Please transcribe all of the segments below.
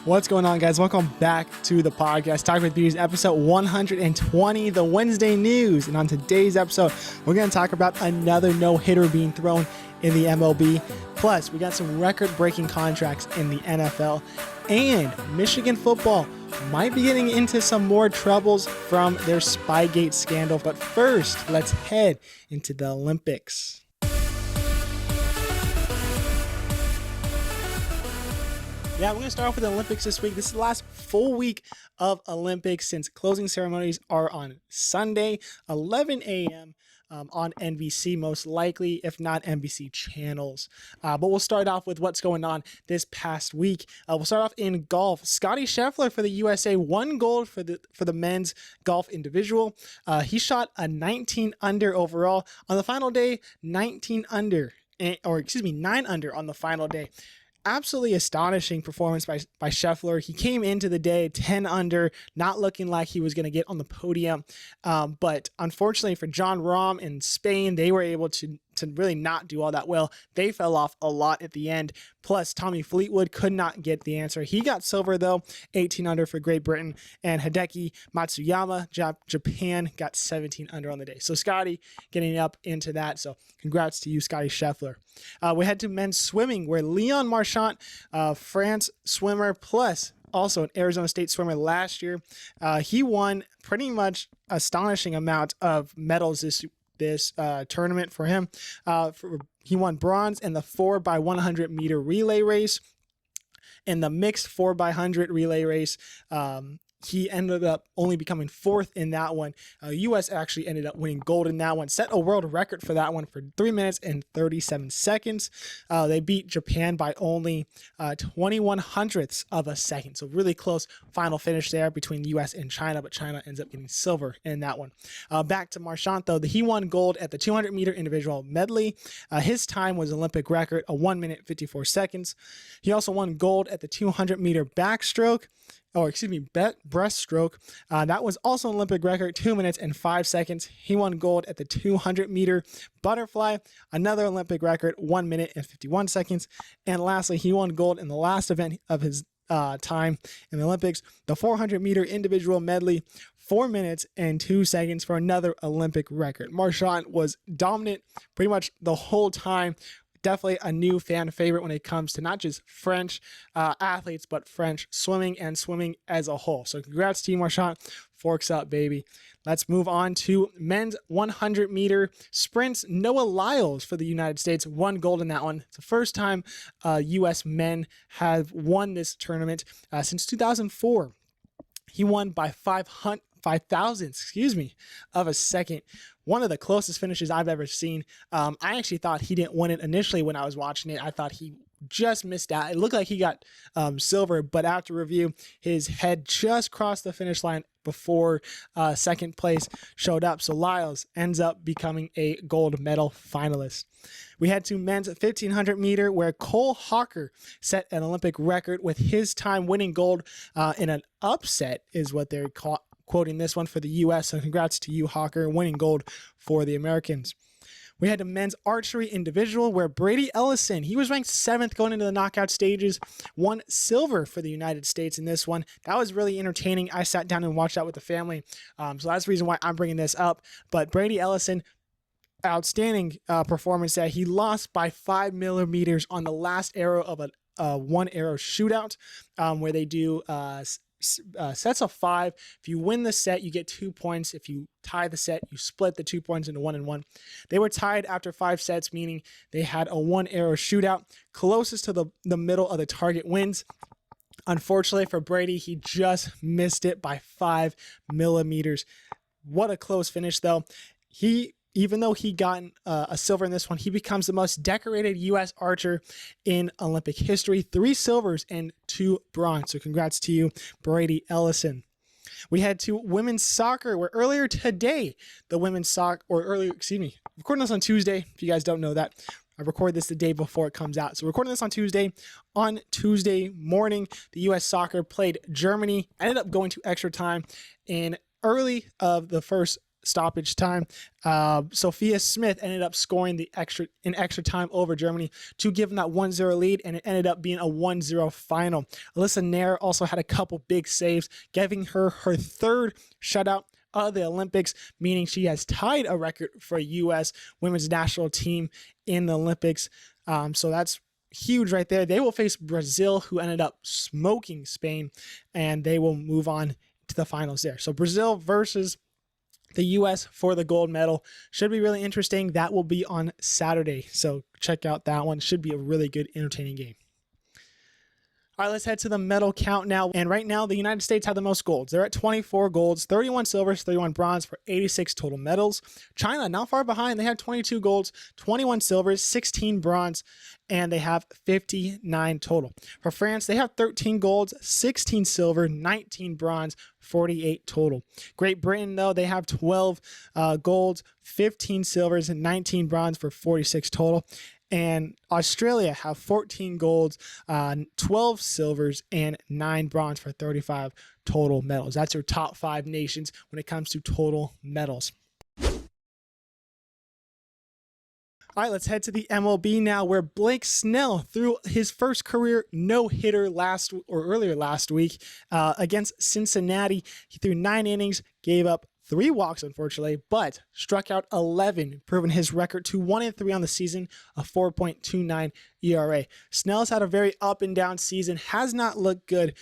What's going on, guys? Welcome back to the podcast, Talk with Beauties, episode 120, the Wednesday news. And on today's episode, we're going to talk about another no-hitter being thrown in the MLB. Plus, we got some record-breaking contracts in the NFL. And Michigan football might be getting into some more troubles from their Spygate scandal. But first, let's head into the Olympics. Yeah, we're going to start off with the Olympics this week. This is the last full week of Olympics since closing ceremonies are on Sunday, 11 a.m. On NBC, most likely, if not NBC channels. But we'll start off with what's going on this past week. We'll start off in golf. Scottie Scheffler for the USA won gold for the men's golf individual. He shot a 19 under overall. On the final day, 9 under on the final day. Absolutely astonishing performance by Scheffler. He came into the day 10 under, not looking like he was going to get on the podium. But unfortunately for Jon Rahm in Spain, they were able to really not do all that well. They fell off a lot at the end. Plus, Tommy Fleetwood could not get the answer. He got silver, though, 18 under for Great Britain. And Hideki Matsuyama, Japan, got 17 under on the day. So Scotty getting up into that. So congrats to you, Scottie Scheffler. We head to men's swimming, where Leon Marchand, France swimmer, plus also an Arizona State swimmer last year, he won pretty much astonishing amount of medals this tournament for him. He won bronze in the 4x100 meter relay race. In the mixed 4x100 relay race, he ended up only becoming fourth in that one. U.S. actually ended up winning gold in that one. Set a world record for that one for 3 minutes and 37 seconds. They beat Japan by only 21 hundredths of a second. So really close final finish there between U.S. and China, but China ends up getting silver in that one. Back to Marchand, though. He won gold at the 200 meter individual medley. His time was Olympic record, 1 minute 54 seconds. He also won gold at the 200 meter breaststroke. That was also an Olympic record, 2 minutes and 5 seconds. He won gold at the 200 meter butterfly, another Olympic record, 1 minute and 51 seconds. And lastly, he won gold in the last event of his time in the Olympics, the 400 meter individual medley, 4 minutes and 2 seconds for another Olympic record. Marchand was dominant pretty much the whole time. Definitely a new fan favorite when it comes to not just French athletes, but French swimming and swimming as a whole. So congrats to you, Marchand. Forks up, baby. Let's move on to men's 100 meter sprints. Noah Lyles for the United States won gold in that one. It's the first time U.S. men have won this tournament since 2004. He won by 5,000 of a second. One of the closest finishes I've ever seen. I actually thought he didn't win it initially when I was watching it. I thought he just missed out. It looked like he got silver, but after review, his head just crossed the finish line before second place showed up. So Lyles ends up becoming a gold medal finalist. We head to men's 1500 meter, where Cole Hawker set an Olympic record with his time winning gold in an upset, is what they're quoting this one for the U.S. So congrats to you, Hawker, winning gold for the Americans. We had a men's archery individual, where Brady Ellison, he was ranked 7th going into the knockout stages, won silver for the United States in this one. That was really entertaining. I sat down and watched that with the family. So that's the reason why I'm bringing this up. But Brady Ellison, outstanding performance there. He lost by 5 millimeters on the last arrow of a one arrow shootout, where they do sets of 5. If you win the set, you get 2 points. If you tie the set, you split the 2 points into 1 and 1. They were tied after 5 sets, meaning they had a 1 arrow shootout. Closest to the middle of the target wins. Unfortunately for Brady, he just missed it by 5 millimeters. What a close finish, though. Even though he got a silver in this one, he becomes the most decorated U.S. archer in Olympic history. 3 silvers and 2 bronze. So congrats to you, Brady Ellison. We head to women's soccer, where earlier today, recording this on Tuesday, if you guys don't know that. I record this the day before it comes out. So recording this on Tuesday. On Tuesday morning, the U.S. soccer played Germany. Ended up going to extra time in early of the first stoppage time. Sophia Smith ended up scoring in extra time over Germany to give them that 1-0 lead, and it ended up being a 1-0 final. Alyssa Nair also had a couple big saves, giving her third shutout of the Olympics, meaning she has tied a record for a U.S. women's national team in the Olympics. So that's huge right there. They will face Brazil, who ended up smoking Spain, and they will move on to the finals there. So Brazil versus the U.S. for the gold medal should be really interesting. That will be on Saturday, so check out that one. Should be a really good, entertaining game. All right, let's head to the medal count now. And right now, the United States have the most golds. They're at 24 golds, 31 silvers, 31 bronze for 86 total medals. China, not far behind. They have 22 golds, 21 silvers, 16 bronze, and they have 59 total. For France, they have 13 golds, 16 silver, 19 bronze, 48 total. Great Britain, though, they have 12 golds, 15 silvers, and 19 bronze for 46 total. And Australia have 14 golds, 12 silvers, and 9 bronze for 35 total medals. That's your top 5 nations when it comes to total medals. All right, let's head to the MLB now, where Blake Snell threw his first career no-hitter earlier last week against Cincinnati. He threw 9 innings, gave up 3 walks, unfortunately, but struck out 11, proving his record to 1-3 on the season, a 4.29 ERA. Snell's had a very up and down season, has not looked good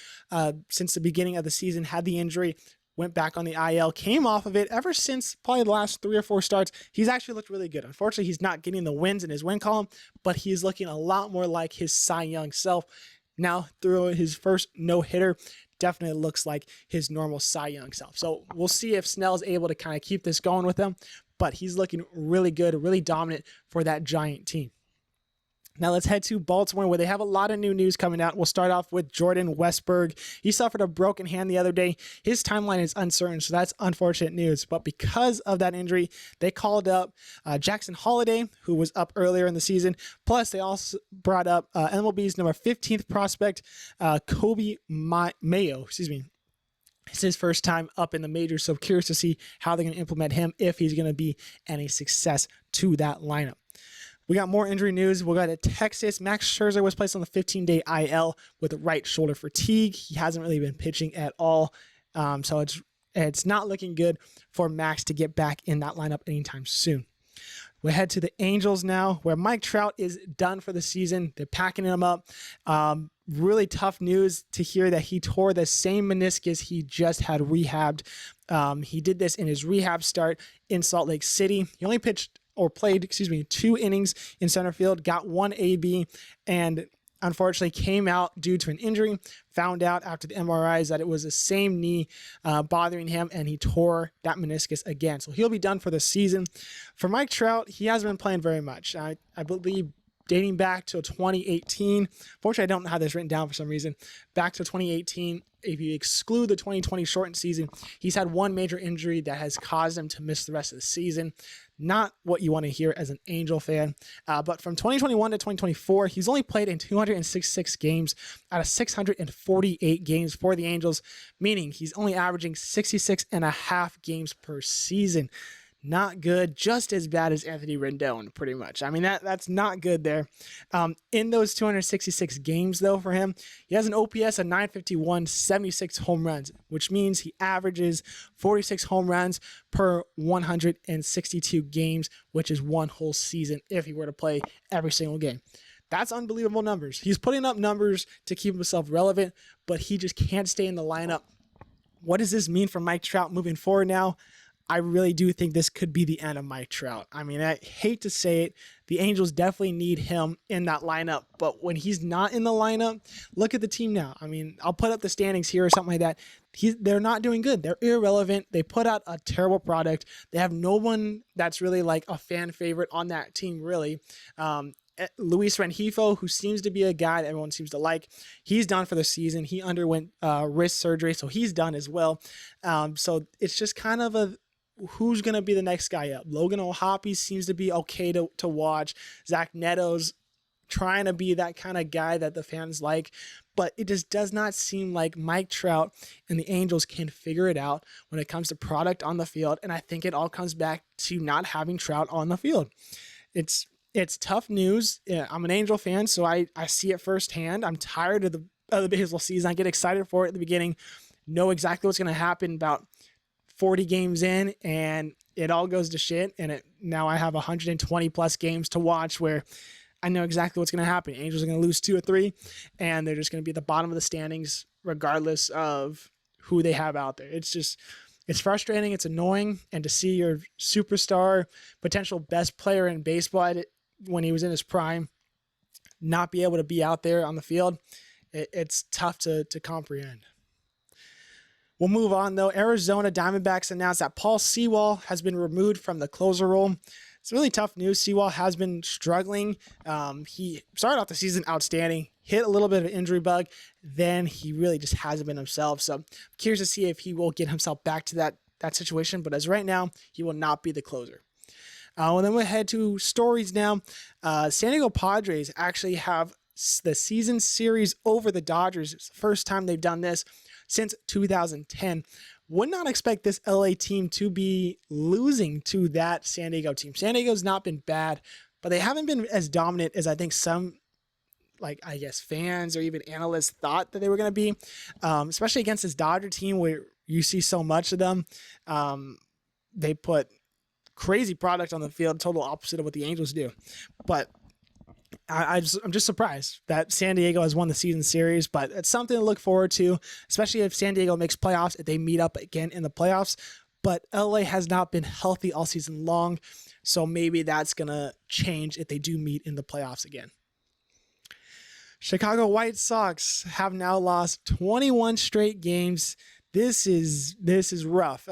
since the beginning of the season, had the injury, went back on the IL, came off of it. Ever since probably the last 3 or 4 starts, he's actually looked really good. Unfortunately, he's not getting the wins in his win column, but he's looking a lot more like his Cy Young self. Now, through his first no-hitter, definitely looks like his normal Cy Young self. So we'll see if Snell's able to kind of keep this going with him, but he's looking really good, really dominant for that Giant team. Now let's head to Baltimore, where they have a lot of new news coming out. We'll start off with Jordan Westburg. He suffered a broken hand the other day. His timeline is uncertain, so that's unfortunate news. But because of that injury, they called up Jackson Holliday, who was up earlier in the season. Plus, they also brought up MLB's number 15th prospect, Kobe Mayo. It's his first time up in the majors, so curious to see how they're going to implement him, if he's going to be any success to that lineup. We got more injury news. We'll go to Texas. Max Scherzer was placed on the 15-day IL with right shoulder fatigue. He hasn't really been pitching at all, so it's not looking good for Max to get back in that lineup anytime soon. We head to the Angels now, where Mike Trout is done for the season. They're packing him up. Really tough news to hear that he tore the same meniscus he just had rehabbed. He did this in his rehab start in Salt Lake City. He only played 2 innings in center field, got 1 AB, and unfortunately came out due to an injury. Found out after the MRIs that it was the same knee bothering him, and he tore that meniscus again. So he'll be done for the season. For Mike Trout, he hasn't been playing very much. I believe dating back to 2018. Fortunately, I don't have this written down for some reason. Back to 2018, if you exclude the 2020 shortened season, he's had 1 major injury that has caused him to miss the rest of the season. Not what you want to hear as an Angel fan. But from 2021 to 2024, he's only played in 266 games out of 648 games for the Angels, meaning he's only averaging 66.5 games per season. Not good, just as bad as Anthony Rendon, pretty much. I mean, that's not good there. In those 266 games, though, for him, he has an OPS of 951, 76 home runs, which means he averages 46 home runs per 162 games, which is 1 whole season if he were to play every single game. That's unbelievable numbers. He's putting up numbers to keep himself relevant, but he just can't stay in the lineup. What does this mean for Mike Trout moving forward now? I really do think this could be the end of Mike Trout. I mean, I hate to say it. The Angels definitely need him in that lineup. But when he's not in the lineup, look at the team now. I mean, I'll put up the standings here or something like that. They're not doing good. They're irrelevant. They put out a terrible product. They have no one that's really like a fan favorite on that team, really. Luis Rengifo, who seems to be a guy that everyone seems to like, he's done for the season. He underwent wrist surgery, so he's done as well. So it's just kind of who's going to be the next guy up. Logan O'Hoppe seems to be okay to watch. Zach Neto's trying to be that kind of guy that the fans like, but it just does not seem like Mike Trout and the Angels can figure it out when it comes to product on the field. And I think it all comes back to not having Trout on the field. It's tough news. Yeah, I'm an Angel fan, so I see it firsthand. I'm tired of the baseball season. I get excited for it at the beginning, know exactly what's going to happen about 40 games in, and it all goes to shit. And now I have 120 plus games to watch where I know exactly what's going to happen. Angels are going to lose 2 or 3, and they're just going to be at the bottom of the standings regardless of who they have out there. It's frustrating. It's annoying. And to see your superstar, potential best player in baseball when he was in his prime, not be able to be out there on the field, it's tough to comprehend. We'll move on, though. Arizona Diamondbacks announced that Paul Sewell has been removed from the closer role. It's really tough news. Sewell has been struggling. He started off the season outstanding, hit a little bit of an injury bug, then he really just hasn't been himself. So I'm curious to see if he will get himself back to that situation. But as right now, he will not be the closer. And then we'll head to stories now. San Diego Padres actually have the season series over the Dodgers. It's the first time they've done this since 2010. Would not expect this LA team to be losing to that San Diego team. San Diego's not been bad, but they haven't been as dominant as I think some, fans or even analysts thought that they were going to be, especially against this Dodger team where you see so much of them. They put crazy product on the field, total opposite of what the Angels do. But I'm just surprised that San Diego has won the season series, but it's something to look forward to, especially if San Diego makes playoffs, if they meet up again in the playoffs. But LA has not been healthy all season long, so maybe that's going to change if they do meet in the playoffs again. Chicago White Sox have now lost 21 straight games. This is rough.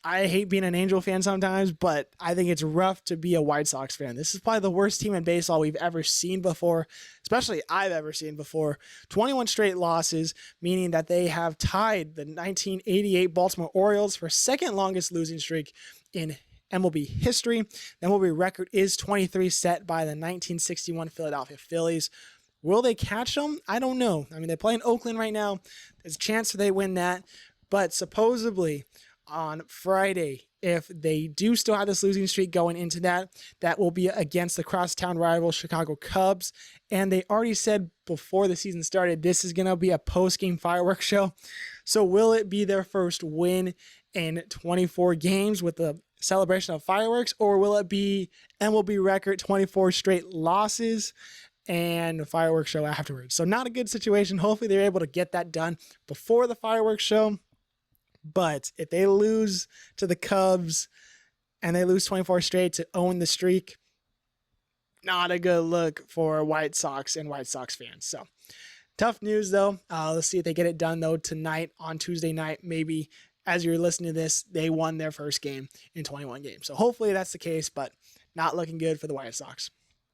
I hate being an Angel fan sometimes, but I think it's rough to be a White Sox fan. This is probably the worst team in baseball we've ever seen before, especially I've ever seen before. 21 straight losses, meaning that they have tied the 1988 Baltimore Orioles for second longest losing streak in MLB history. The MLB record is 23, set by the 1961 Philadelphia Phillies. Will they catch them? I don't know. I mean, they play in Oakland right now. There's a chance that they win that, but supposedly on Friday, if they do still have this losing streak going into that will be against the crosstown rival Chicago Cubs. And they already said before the season started, this is going to be a post-game fireworks show. So will it be their first win in 24 games with the celebration of fireworks, or will it be MLB record 24 straight losses and a fireworks show afterwards? So not a good situation. Hopefully they're able to get that done before the fireworks show. But if they lose to the Cubs and they lose 24 straight to own the streak, not a good look for White Sox and White Sox fans. So tough news, though. Let's see if they get it done, though, tonight on Tuesday night. Maybe as you're listening to this, they won their first game in 21 games. So hopefully that's the case, but not looking good for the White Sox.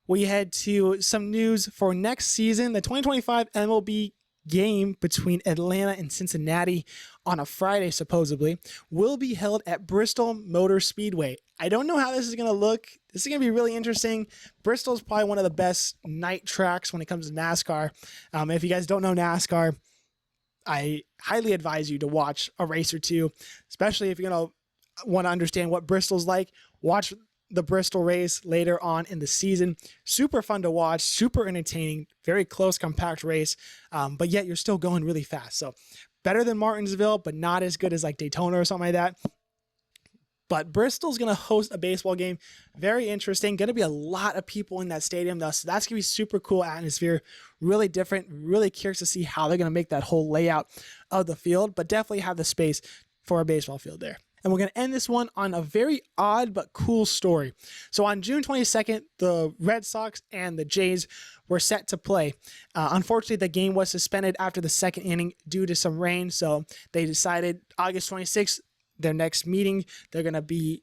We head to some news for next season. The 2025 MLB game between Atlanta and Cincinnati on a Friday, supposedly, will be held at Bristol Motor Speedway. I don't know how this is going to look. This is going to be really interesting. Bristol is probably one of the best night tracks when it comes to NASCAR. If you guys don't know NASCAR, I highly advise you to watch a race or two, especially if you're going to want to understand what Bristol's like. Watch the Bristol race later on in the season. Super fun to watch, super entertaining, very close, compact race, but yet you're still going really fast. So better than Martinsville, but not as good as like Daytona or something like that. But Bristol's going to host a baseball game. Very interesting. Going to be a lot of people in that stadium, though. So that's going to be super cool atmosphere. Really different. Really curious to see how they're going to make that whole layout of the field, but definitely have the space for a baseball field there. And we're going to end this one on a very odd but cool story. So on June 22nd, the Red Sox and the Jays were set to play. Unfortunately, the game was suspended after the second inning due to some rain. So they decided August 26th, their next meeting, they're going to be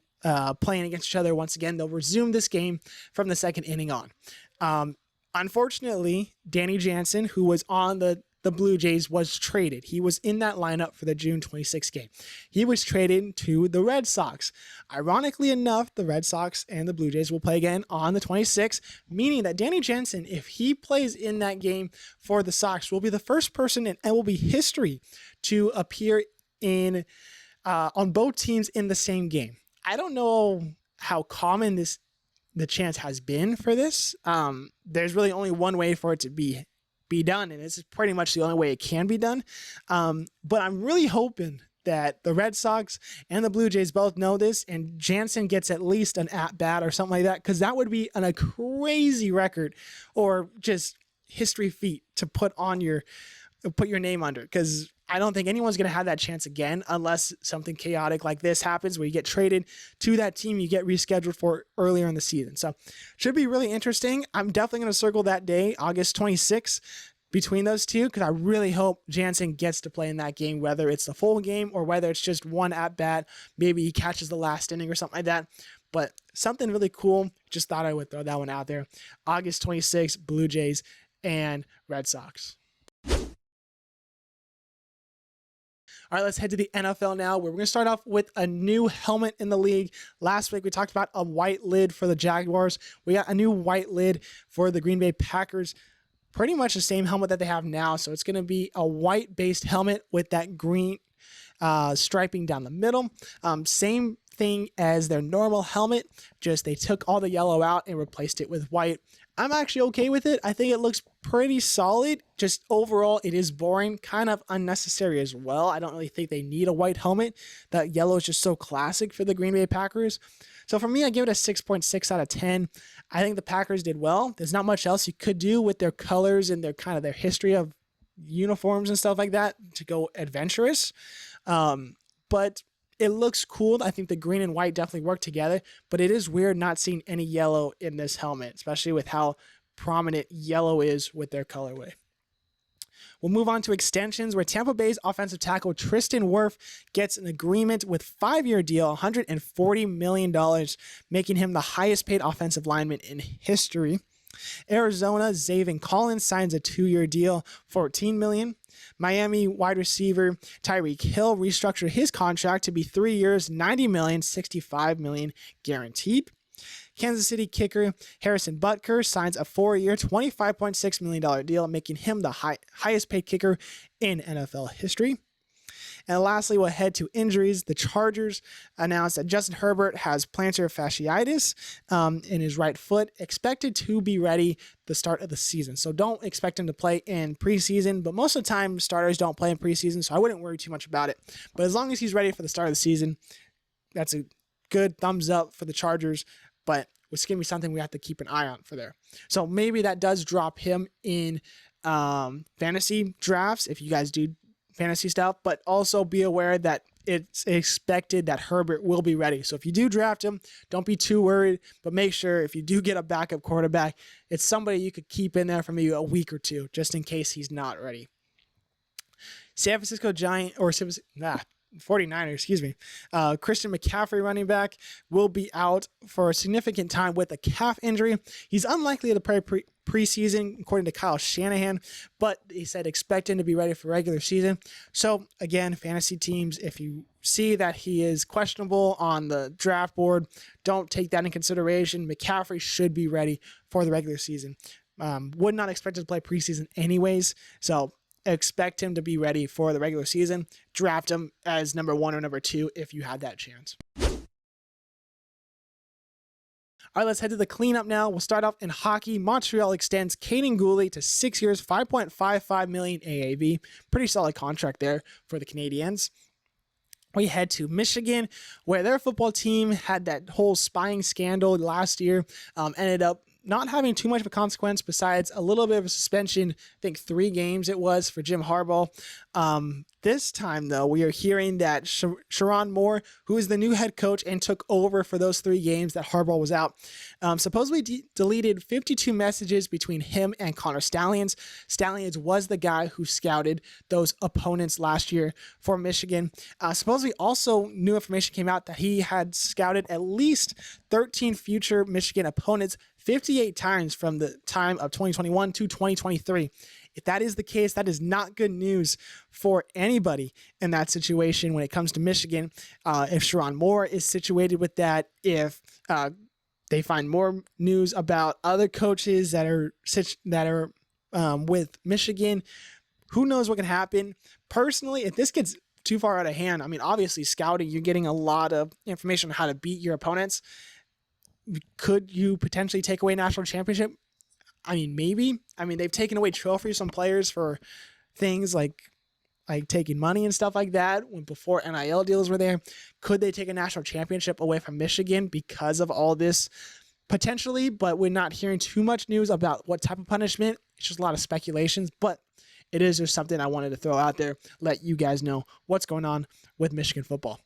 playing against each other once again. They'll resume this game from the second inning on. Unfortunately, Danny Jansen, who was on the the Blue Jays was traded. He was in that lineup for the June 26th game. He was traded to the Red Sox. Ironically enough, the Red Sox and the Blue Jays will play again on the 26th, meaning that Danny Jansen, if he plays in that game for the Sox, will be the first person and will be history to appear in on both teams in the same game. I don't know how common the chance has been for this. There's really only one way for it to be done, and it's pretty much the only way it can be done. But I'm really hoping that the Red Sox and the Blue Jays both know this, and Jansen gets at least an at-bat or something like that, because that would be a crazy record or just history feat to put your name under, because I don't think anyone's going to have that chance again unless something chaotic like this happens where you get traded to that team you get rescheduled for earlier in the season. So should be really interesting. I'm definitely going to circle that day, August 26th, between those two, because I really hope Jansen gets to play in that game, whether it's the full game or whether it's just one at bat. Maybe he catches the last inning or something like that. But something really cool. Just thought I would throw that one out there. August 26th, Blue Jays and Red Sox. All right, let's head to the NFL now, where we're going to start off with a new helmet in the league. Last week, we talked about a white lid for the Jaguars. We got a new white lid for the Green Bay Packers. Pretty much the same helmet that they have now. So it's going to be a white-based helmet with that green striping down the middle. Same thing as their normal helmet, just they took all the yellow out and replaced it with white. I'm actually okay with it. I think it looks pretty solid. Just overall, it is boring, kind of unnecessary as well. I don't really think they need a white helmet. That yellow is just so classic for the Green Bay Packers. So for me, I give it a 6.6 out of 10. I think the Packers did well. There's not much else you could do with their colors and their kind of their history of uniforms and stuff like that to go adventurous. But it looks cool. I think the green and white definitely work together, but it is weird not seeing any yellow in this helmet, especially with how prominent yellow is with their colorway. We'll move on to extensions, where Tampa Bay's offensive tackle Tristan Wirfs gets an agreement with 5-year deal, $140 million, making him the highest paid offensive lineman in history. Arizona Zaven Collins signs a 2-year deal, $14 million. Miami wide receiver Tyreek Hill restructured his contract to be 3 years, $90 million, $65 million guaranteed. Kansas City kicker Harrison Butker signs a 4-year, $25.6 million deal, making him the highest paid kicker in NFL history. And lastly, we'll head to injuries. The Chargers announced that Justin Herbert has plantar fasciitis in his right foot, expected to be ready the start of the season. So don't expect him to play in preseason, but most of the time starters don't play in preseason, so I wouldn't worry too much about it. But as long as he's ready for the start of the season, that's a good thumbs up for the Chargers, but it's going to be something we have to keep an eye on for there. So maybe that does drop him in fantasy drafts if you guys do fantasy stuff, but also be aware that it's expected that Herbert will be ready. So if you do draft him, don't be too worried, but make sure if you do get a backup quarterback, it's somebody you could keep in there for maybe a week or two, just in case he's not ready. San Francisco 49ers, Christian McCaffrey, running back, will be out for a significant time with a calf injury. He's unlikely to play preseason, according to Kyle Shanahan, but he said expect him to be ready for regular season. So again, fantasy teams, if you see that he is questionable on the draft board, don't take that in consideration. McCaffrey should be ready for the regular season. Would not expect him to play preseason anyways, so expect him to be ready for the regular season. Draft him as number 1 or number 2 if you had that chance. All right, let's head to the cleanup now. We'll start off in hockey. Montreal extends Caden Gooley to 6 years, $5.55 million AAV. Pretty solid contract there for the Canadiens. We head to Michigan, where their football team had that whole spying scandal last year, ended up not having too much of a consequence besides a little bit of a suspension. I think 3 games it was for Jim Harbaugh. This time, though, we are hearing that Sharon Moore, who is the new head coach and took over for those 3 games that Harbaugh was out, supposedly deleted 52 messages between him and Connor Stalions. Stalions was the guy who scouted those opponents last year for Michigan. Supposedly also new information came out that he had scouted at least 13 future Michigan opponents 58 times from the time of 2021 to 2023. If that is the case, that is not good news for anybody in that situation when it comes to Michigan. If Sherrone Moore is situated with that, if they find more news about other coaches that are with Michigan, who knows what can happen. Personally, if this gets too far out of hand, I mean, obviously scouting, you're getting a lot of information on how to beat your opponents. Could you potentially take away national championship? I mean, maybe. I mean, they've taken away trophies from players for things like taking money and stuff like that when before NIL deals were there. Could they take a national championship away from Michigan because of all this? Potentially, but we're not hearing too much news about what type of punishment. It's just a lot of speculations, but it is just something I wanted to throw out there, let you guys know what's going on with Michigan football.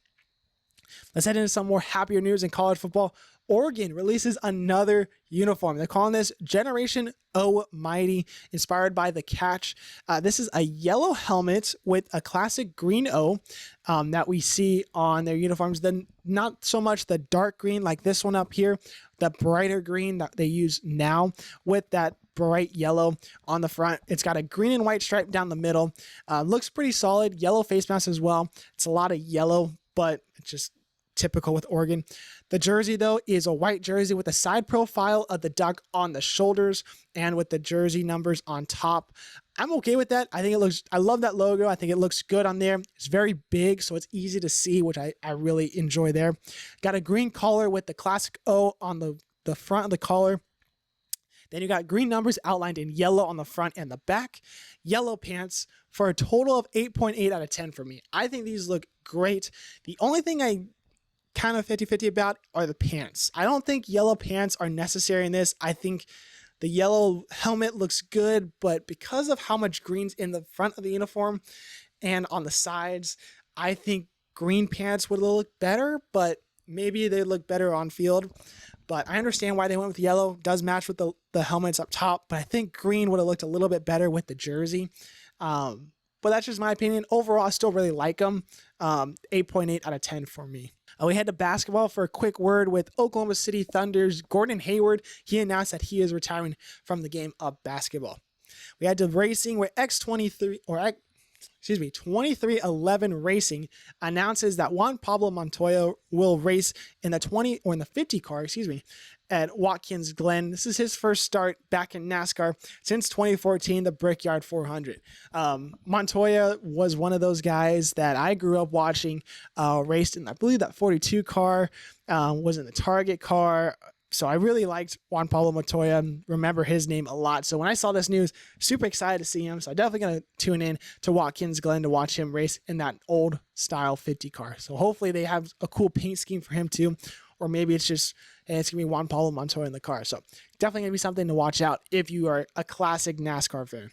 Let's head into some more happier news in college football. Oregon releases another uniform. They're calling this Generation O Mighty, inspired by the catch. This is a yellow helmet with a classic green O that we see on their uniforms. Then not so much the dark green like this one up here, the brighter green that they use now with that bright yellow on the front. It's got a green and white stripe down the middle. Looks pretty solid. Yellow face mask as well. It's a lot of yellow, but it's just typical with Oregon. The jersey, though, is a white jersey with a side profile of the duck on the shoulders and with the jersey numbers on top. I'm okay with that. I love that logo. I think it looks good on there. It's very big, so it's easy to see, which I really enjoy there. Got a green collar with the classic O on the front of the collar. Then you got green numbers outlined in yellow on the front and the back. Yellow pants for a total of 8.8 out of 10 for me. I think these look great. The only thing I kind of 50-50 about are the pants. I don't think yellow pants are necessary in this. I think the yellow helmet looks good, but because of how much green's in the front of the uniform and on the sides, I think green pants would look better, but maybe they look better on field. But I understand why they went with yellow. It does match with the helmets up top, but I think green would have looked a little bit better with the jersey. But that's just my opinion. Overall, I still really like them. 8.8 out of 10 for me. We head to basketball for a quick word with Oklahoma City Thunder's Gordon Hayward. He announced that he is retiring from the game of basketball. We had to racing where 2311 Racing announces that Juan Pablo Montoya will race in the 50 car, at Watkins Glen. This is his first start back in NASCAR since 2014, the Brickyard 400. Montoya was one of those guys that I grew up watching, raced in, I believe, that 42 car, was in the Target car. So I really liked Juan Pablo Montoya, remember his name a lot. So when I saw this news, super excited to see him. So I'm definitely going to tune in to Watkins Glen to watch him race in that old style 50 car. So hopefully they have a cool paint scheme for him too. Or maybe it's just, it's going to be Juan Pablo Montoya in the car. So definitely going to be something to watch out if you are a classic NASCAR fan.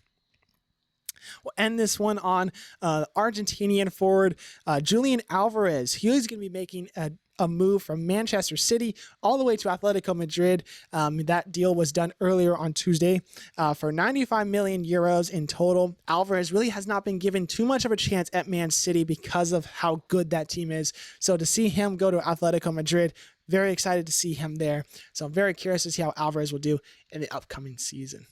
We'll end this one on Argentinian forward Julian Alvarez. He is going to be making a move from Manchester City all the way to Atletico Madrid. That deal was done earlier on Tuesday for 95 million euros in total. Alvarez really has not been given too much of a chance at Man City because of how good that team is. So to see him go to Atletico Madrid, very excited to see him there. So I'm very curious to see how Alvarez will do in the upcoming season.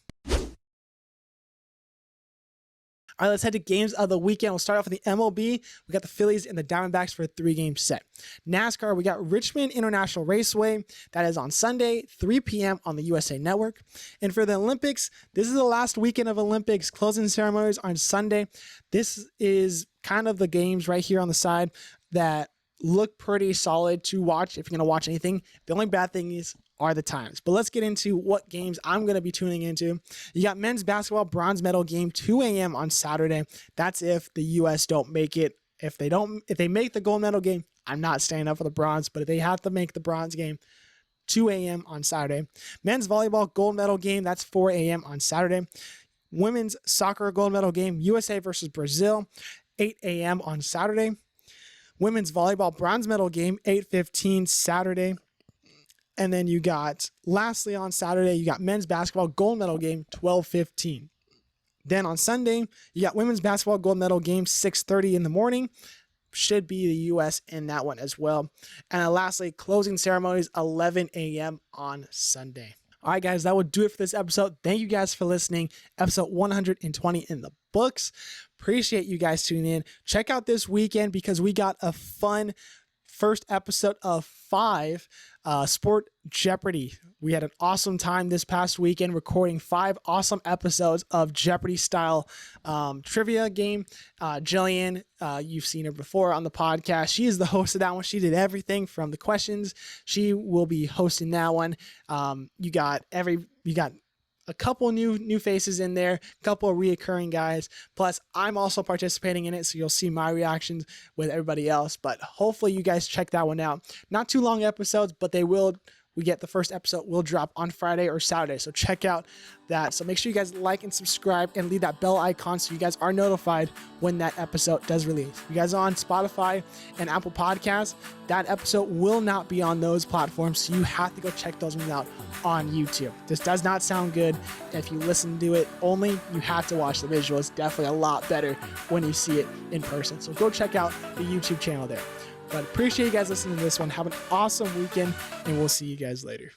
All right, let's head to games of the weekend. We'll start off with the MLB. We got the Phillies and the Diamondbacks for a 3-game set. NASCAR, we got Richmond International Raceway. That is on Sunday, 3 p.m. on the USA Network. And for the Olympics, this is the last weekend of Olympics. Closing ceremonies on Sunday. This is kind of the games right here on the side that look pretty solid to watch if you're going to watch anything. The only bad thing are the times. But let's get into what games I'm going to be tuning into. You got men's basketball bronze medal game 2 a.m. on Saturday. That's if the U.S. don't make it. If they make the gold medal game, I'm not staying up for the bronze. But if they have to make the bronze game, 2 a.m. on Saturday. Men's volleyball gold medal game, that's 4 a.m. on Saturday. Women's soccer gold medal game, USA versus Brazil, 8 a.m. on Saturday. Women's volleyball bronze medal game, 8:15 Saturday. And then you got, lastly on Saturday, you got men's basketball gold medal game, 12:15. Then on Sunday, you got women's basketball gold medal game, 6:30 in the morning. Should be the U.S. in that one as well. And then lastly, closing ceremonies, 11 a.m. on Sunday. All right, guys, that will do it for this episode. Thank you guys for listening. Episode 120 in the books. Appreciate you guys tuning in. Check out this weekend because we got a fun first episode of 5 Sport Jeopardy. We had an awesome time this past weekend recording 5 awesome episodes of Jeopardy style trivia game. Jillian, you've seen her before on the podcast. She is the host of that one. She did everything from the questions. She will be hosting that one. You got a couple new faces in there, a couple of reoccurring guys. Plus, I'm also participating in it, so you'll see my reactions with everybody else. But hopefully you guys check that one out. Not too long episodes, but we get the first episode will drop on Friday or Saturday. So check out that. So make sure you guys like and subscribe and leave that bell icon so you guys are notified when that episode does release. You guys are on Spotify and Apple Podcasts. That episode will not be on those platforms, so you have to go check those ones out on YouTube. This does not sound good if you listen to it only. You have to watch the visual. It's definitely a lot better when you see it in person. So go check out the YouTube channel there. But appreciate you guys listening to this one. Have an awesome weekend, and we'll see you guys later.